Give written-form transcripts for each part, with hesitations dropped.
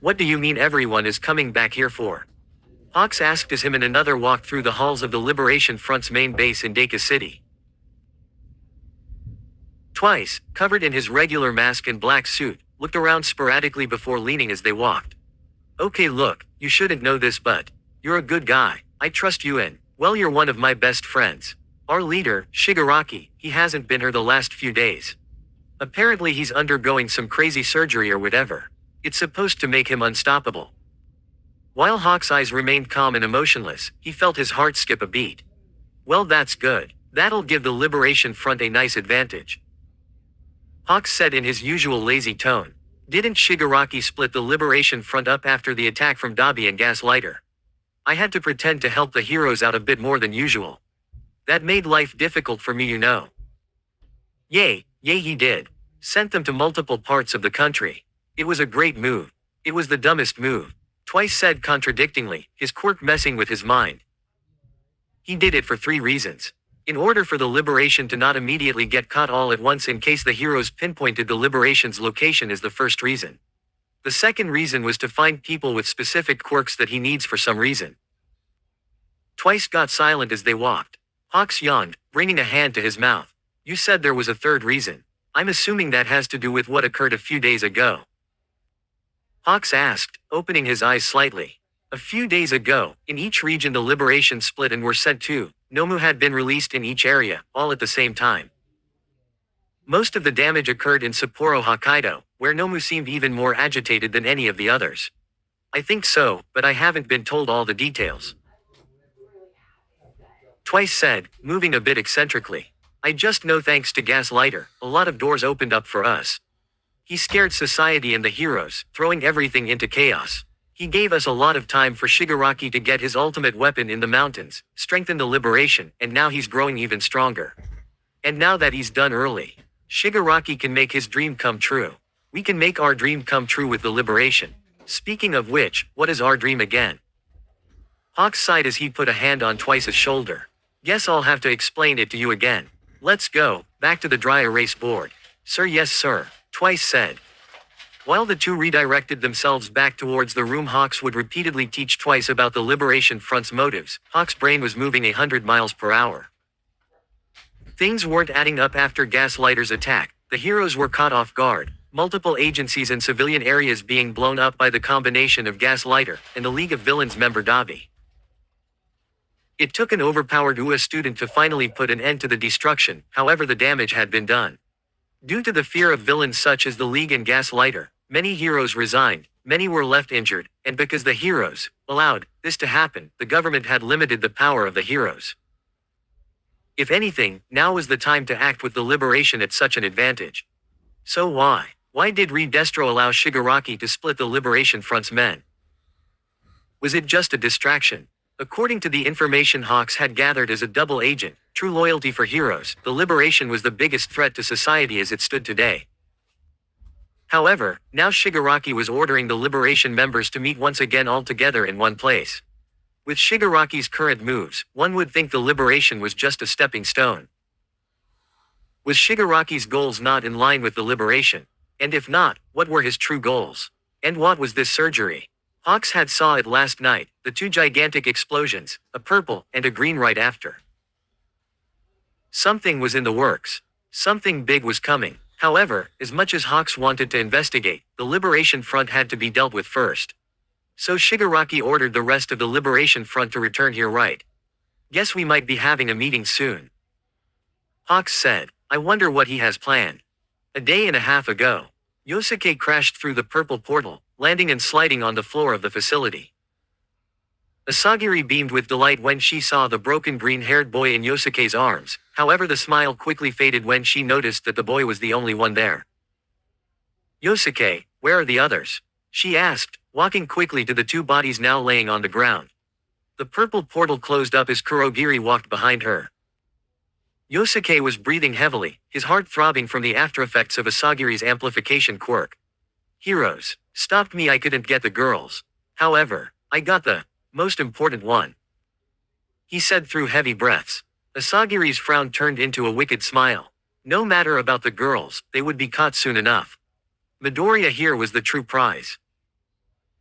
What do you mean everyone is coming back here for? Hawks asked as him and another walked through the halls of the Liberation Front's main base in Dacus City. Twice, covered in his regular mask and black suit, looked around sporadically before leaning as they walked. Okay, look, you shouldn't know this, but you're a good guy. I trust you and, well, you're one of my best friends. Our leader, Shigaraki, he hasn't been here the last few days. Apparently he's undergoing some crazy surgery or whatever. It's supposed to make him unstoppable. While Hawk's eyes remained calm and emotionless, he felt his heart skip a beat. Well, that's good. That'll give the Liberation Front a nice advantage. Hawks said in his usual lazy tone. Didn't Shigaraki split the Liberation Front up after the attack from Dabi and Gaslighter? I had to pretend to help the heroes out a bit more than usual. That made life difficult for me, you know. Yay, he did. Sent them to multiple parts of the country. It was a great move. It was the dumbest move. Twice said contradictingly, his quirk messing with his mind. He did it for 3 reasons. In order for the Liberation to not immediately get caught all at once in case the heroes pinpointed the Liberation's location is the first reason. The second reason was to find people with specific quirks that he needs for some reason. Twice got silent as they walked. Hawks yawned, bringing a hand to his mouth. You said there was a third reason. I'm assuming that has to do with what occurred a few days ago. Hawks asked, opening his eyes slightly. A few days ago, in each region the Liberation split and were sent to. Nomu had been released in each area, all at the same time. Most of the damage occurred in Sapporo, Hokkaido, where Nomu seemed even more agitated than any of the others. I think so, but I haven't been told all the details. Twice said, moving a bit eccentrically. I just know thanks to Gaslighter, a lot of doors opened up for us. He scared society and the heroes, throwing everything into chaos. He gave us a lot of time for Shigaraki to get his ultimate weapon in the mountains, strengthen the Liberation, and now he's growing even stronger. And now that he's done early, Shigaraki can make his dream come true. We can make our dream come true with the Liberation. Speaking of which, what is our dream again? Hawks sighed as he put a hand on Twice's shoulder. Guess I'll have to explain it to you again. Let's go, back to the dry erase board. Sir, yes sir, Twice said. While the two redirected themselves back towards the room Hawks would repeatedly teach Twice about the Liberation Front's motives, Hawks' brain was moving 100 miles per hour. Things weren't adding up after Gaslighter's attack. The heroes were caught off guard, multiple agencies and civilian areas being blown up by the combination of Gaslighter and the League of Villains member Dabi. It took an overpowered UA student to finally put an end to the destruction, however the damage had been done. Due to the fear of villains such as the League and Gaslighter, many heroes resigned, many were left injured, and because the heroes allowed this to happen, the government had limited the power of the heroes. If anything, now was the time to act with the Liberation at such an advantage. So why did Redestro allow Shigaraki to split the Liberation Front's men? Was it just a distraction? According to the information Hawks had gathered as a double agent, true loyalty for heroes, the Liberation was the biggest threat to society as it stood today. However, now Shigaraki was ordering the Liberation members to meet once again all together in one place. With Shigaraki's current moves, one would think the Liberation was just a stepping stone. Was Shigaraki's goals not in line with the Liberation? And if not, what were his true goals? And what was this surgery? Hawks had saw it last night, the 2 gigantic explosions, a purple and a green right after. Something was in the works. Something big was coming. However, as much as Hawks wanted to investigate, the Liberation Front had to be dealt with first. So Shigaraki ordered the rest of the Liberation Front to return here right. Guess we might be having a meeting soon. Hawks said, I wonder what he has planned. A day and a half ago, Yosuke crashed through the purple portal, landing and sliding on the floor of the facility. Asagiri beamed with delight when she saw the broken green-haired boy in Yosuke's arms, however the smile quickly faded when she noticed that the boy was the only one there. Yosuke, where are the others? She asked, walking quickly to the 2 bodies now laying on the ground. The purple portal closed up as Kurogiri walked behind her. Yosuke was breathing heavily, his heart throbbing from the aftereffects of Asagiri's amplification quirk. Heroes stopped me, I couldn't get the girls. However, I got the most important one, he said through heavy breaths. Asagiri's frown turned into a wicked smile. No matter about the girls, they would be caught soon enough. Midoriya here was the true prize.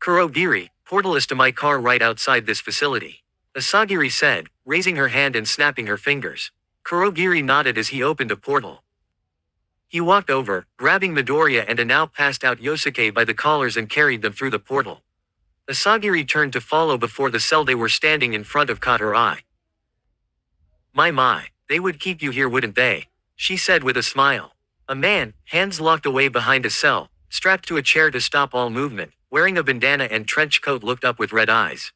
Kurogiri, portal is to my car right outside this facility. Asagiri said, raising her hand and snapping her fingers. Kurogiri nodded as he opened a portal. He walked over, grabbing Midoriya and a now passed out Yosuke by the collars and carried them through the portal. Asagiri turned to follow before the cell they were standing in front of caught her eye. My, they would keep you here, wouldn't they? She said with a smile. A man, hands locked away behind a cell, strapped to a chair to stop all movement, wearing a bandana and trench coat, looked up with red eyes.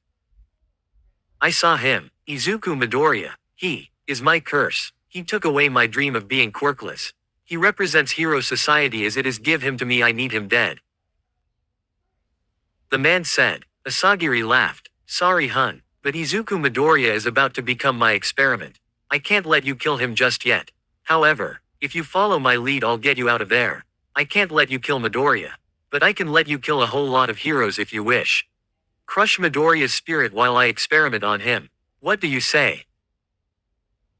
I saw him, Izuku Midoriya. He is my curse. He took away my dream of being quirkless. He represents hero society as it is. Give him to me, I need him dead. The man said. Asagiri laughed. Sorry hun, but Izuku Midoriya is about to become my experiment. I can't let you kill him just yet. However, if you follow my lead, I'll get you out of there. I can't let you kill Midoriya. But I can let you kill a whole lot of heroes if you wish. Crush Midoriya's spirit while I experiment on him. What do you say?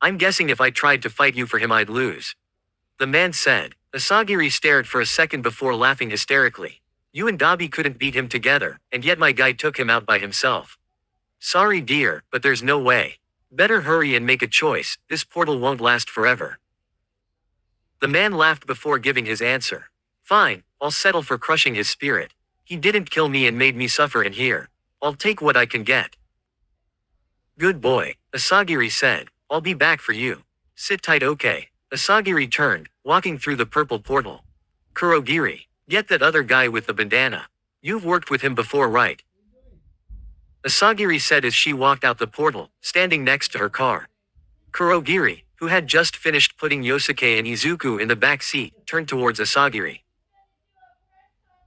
I'm guessing if I tried to fight you for him I'd lose. The man said. Asagiri stared for a second before laughing hysterically. You and Dabi couldn't beat him together, and yet my guy took him out by himself. Sorry dear, but there's no way. Better hurry and make a choice, this portal won't last forever. The man laughed before giving his answer. Fine, I'll settle for crushing his spirit. He didn't kill me and made me suffer in here. I'll take what I can get. Good boy, Asagiri said. I'll be back for you. Sit tight, okay? Asagiri turned, walking through the purple portal. Kurogiri, get that other guy with the bandana. You've worked with him before, right? Asagiri said as she walked out the portal, standing next to her car. Kurogiri, who had just finished putting Yosuke and Izuku in the back seat, turned towards Asagiri.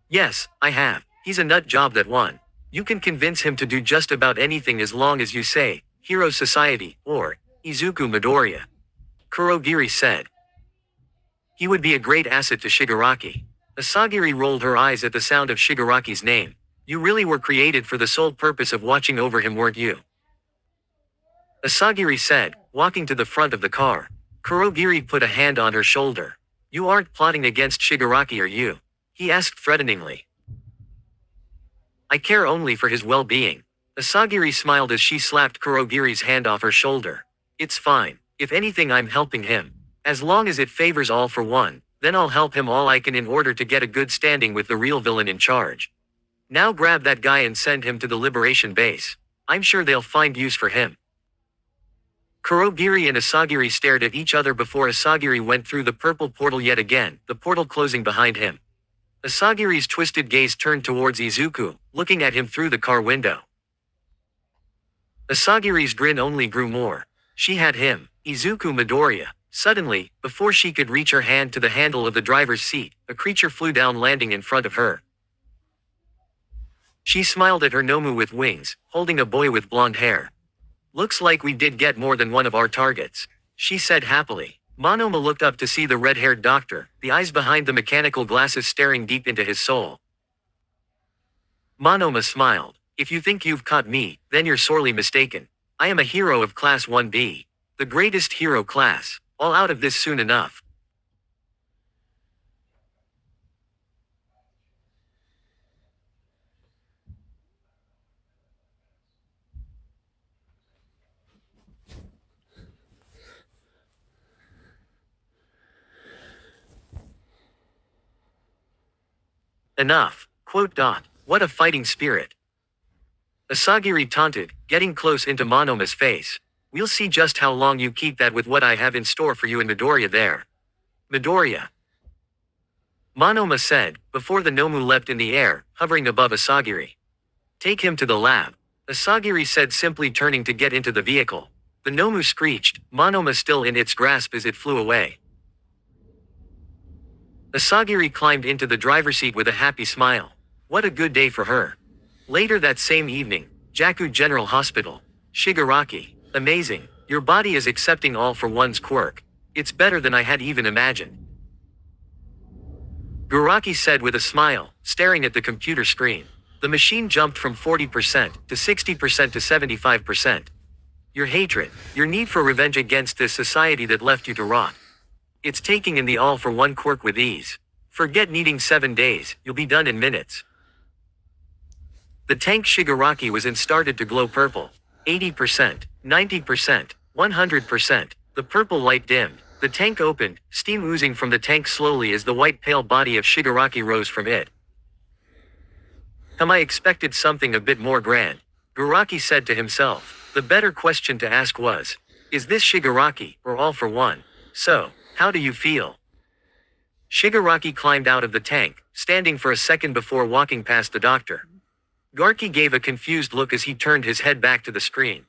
Yes, I have. He's a nut job, that one. You can convince him to do just about anything as long as you say, Hero Society, or Izuku Midoriya. Kurogiri said. He would be a great asset to Shigaraki. Asagiri rolled her eyes at the sound of Shigaraki's name. You really were created for the sole purpose of watching over him, weren't you? Asagiri said, walking to the front of the car. Kurogiri put a hand on her shoulder. You aren't plotting against Shigaraki, are you? He asked threateningly. I care only for his well-being. Asagiri smiled as she slapped Kurogiri's hand off her shoulder. It's fine. If anything, I'm helping him. As long as it favors all for one, then I'll help him all I can in order to get a good standing with the real villain in charge. Now grab that guy and send him to the Liberation Base. I'm sure they'll find use for him. Kurogiri and Asagiri stared at each other before Asagiri went through the purple portal yet again, the portal closing behind him. Asagiri's twisted gaze turned towards Izuku, looking at him through the car window. Asagiri's grin only grew more. She had him, Izuku Midoriya. Suddenly, before she could reach her hand to the handle of the driver's seat, a creature flew down, landing in front of her. She smiled at her Nomu with wings, holding a boy with blonde hair. Looks like we did get more than one of our targets, she said happily. Monoma looked up to see the red-haired doctor, the eyes behind the mechanical glasses staring deep into his soul. Monoma smiled. If you think you've caught me, then you're sorely mistaken. I am a hero of Class 1B. The greatest hero class. All out of this soon enough. Enough. Quote. What a fighting spirit. Asagiri taunted, getting close into Monoma's face. We'll see just how long you keep that with what I have in store for you and Midoriya there. Midoriya. Monoma said, before the Nomu leapt in the air, hovering above Asagiri. Take him to the lab. Asagiri said, simply turning to get into the vehicle. The Nomu screeched, Monoma still in its grasp as it flew away. Asagiri climbed into the driver's seat with a happy smile. What a good day for her. Later that same evening, Jaku General Hospital. Shigaraki. Amazing. Your body is accepting all for one's quirk. It's better than I had even imagined. Guraki said with a smile, staring at the computer screen. The machine jumped from 40% to 60% to 75%. Your hatred, your need for revenge against this society that left you to rot. It's taking in the all for one quirk with ease. Forget needing 7 days, you'll be done in minutes. The tank Shigaraki was in started to glow purple. 80%, 90%, 100%. The purple light dimmed. The tank opened, steam oozing from the tank slowly as the white pale body of Shigaraki rose from it. I expected something a bit more grand, Garaki said to himself. The better question to ask was, is this Shigaraki, or all for one? So, how do you feel? Shigaraki climbed out of the tank, standing for a second before walking past the doctor. Garaki gave a confused look as he turned his head back to the screen.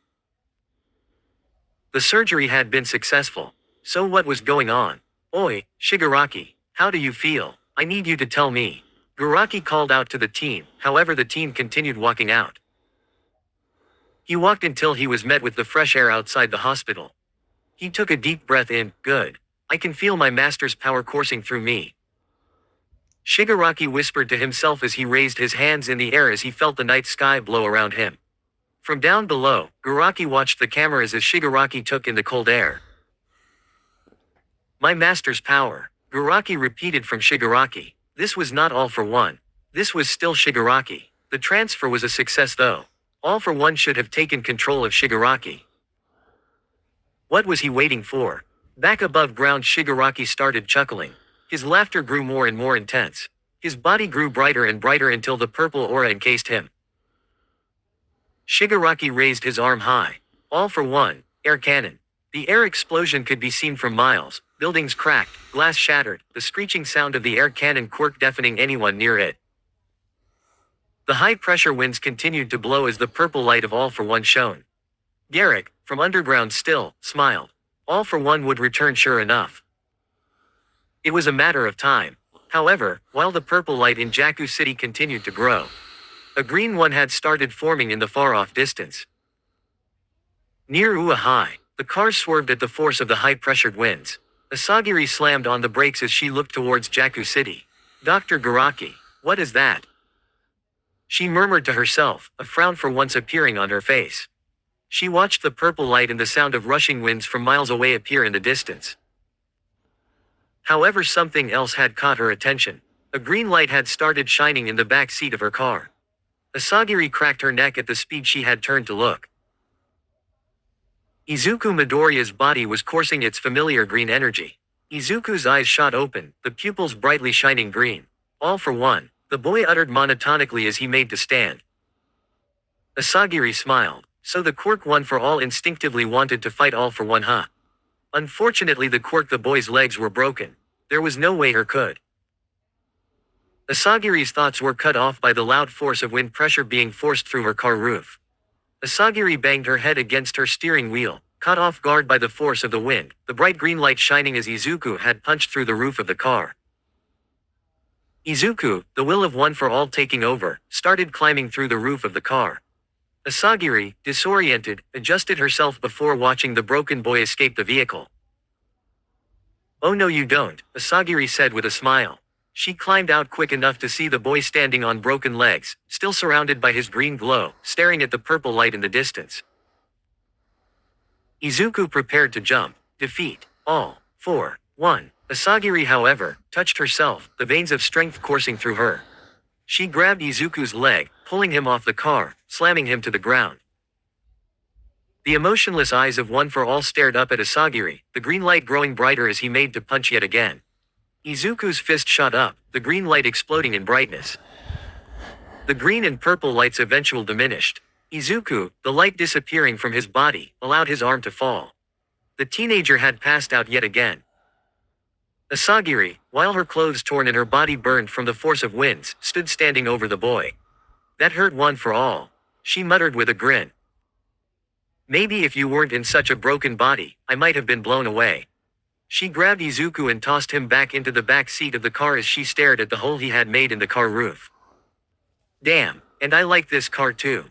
The surgery had been successful. So what was going on? Oi, Shigaraki, how do you feel? I need you to tell me. Garaki called out to the team, however the team continued walking out. He walked until he was met with the fresh air outside the hospital. He took a deep breath in. Good. I can feel my master's power coursing through me. Shigaraki whispered to himself as he raised his hands in the air as he felt the night sky blow around him. From down below, Garaki watched the cameras as Shigaraki took in the cold air. My master's power, Garaki repeated from Shigaraki. This was not all for one. This was still Shigaraki. The transfer was a success though. All for one should have taken control of Shigaraki. What was he waiting for? Back above ground, Shigaraki started chuckling. His laughter grew more and more intense. His body grew brighter and brighter until the purple aura encased him. Shigaraki raised his arm high. All for one, air cannon. The air explosion could be seen from miles. Buildings cracked, glass shattered, the screeching sound of the air cannon quirk deafening anyone near it. The high-pressure winds continued to blow as the purple light of All for One shone. Garrick, from underground still, smiled. All for One would return sure enough. It was a matter of time. However, while the purple light in Jakku City continued to grow, a green one had started forming in the far-off distance. Near Ua High, the cars swerved at the force of the high-pressured winds. Asagiri slammed on the brakes as she looked towards Jakku City. Dr. Garaki, what is that? She murmured to herself, a frown for once appearing on her face. She watched the purple light and the sound of rushing winds from miles away appear in the distance. However, something else had caught her attention. A green light had started shining in the back seat of her car. Asagiri cracked her neck at the speed she had turned to look. Izuku Midoriya's body was coursing its familiar green energy. Izuku's eyes shot open, the pupils brightly shining green. All for one, the boy uttered monotonically as he made to stand. Asagiri smiled. So the quirk One for All instinctively wanted to fight All for One, huh? Unfortunately, the quirk the boy's legs were broken. There was no way her could. Asagiri's thoughts were cut off by the loud force of wind pressure being forced through her car roof. Asagiri banged her head against her steering wheel, caught off guard by the force of the wind, the bright green light shining as Izuku had punched through the roof of the car. Izuku, the will of One for All taking over, started climbing through the roof of the car. Asagiri, disoriented, adjusted herself before watching the broken boy escape the vehicle. Oh no you don't, Asagiri said with a smile. She climbed out quick enough to see the boy standing on broken legs, still surrounded by his green glow, staring at the purple light in the distance. Izuku prepared to jump. Defeat. All. For. One. Asagiri, however, touched herself, the veins of strength coursing through her. She grabbed Izuku's leg, pulling him off the car, slamming him to the ground. The emotionless eyes of One for All stared up at Asagiri, the green light growing brighter as he made to punch yet again. Izuku's fist shot up, the green light exploding in brightness. The green and purple lights eventually diminished. Izuku, the light disappearing from his body, allowed his arm to fall. The teenager had passed out yet again. Asagiri, while her clothes torn and her body burned from the force of winds, stood standing over the boy. That hurt One for All, she muttered with a grin. Maybe if you weren't in such a broken body, I might have been blown away. She grabbed Izuku and tossed him back into the back seat of the car as she stared at the hole he had made in the car roof. Damn, and I like this car too.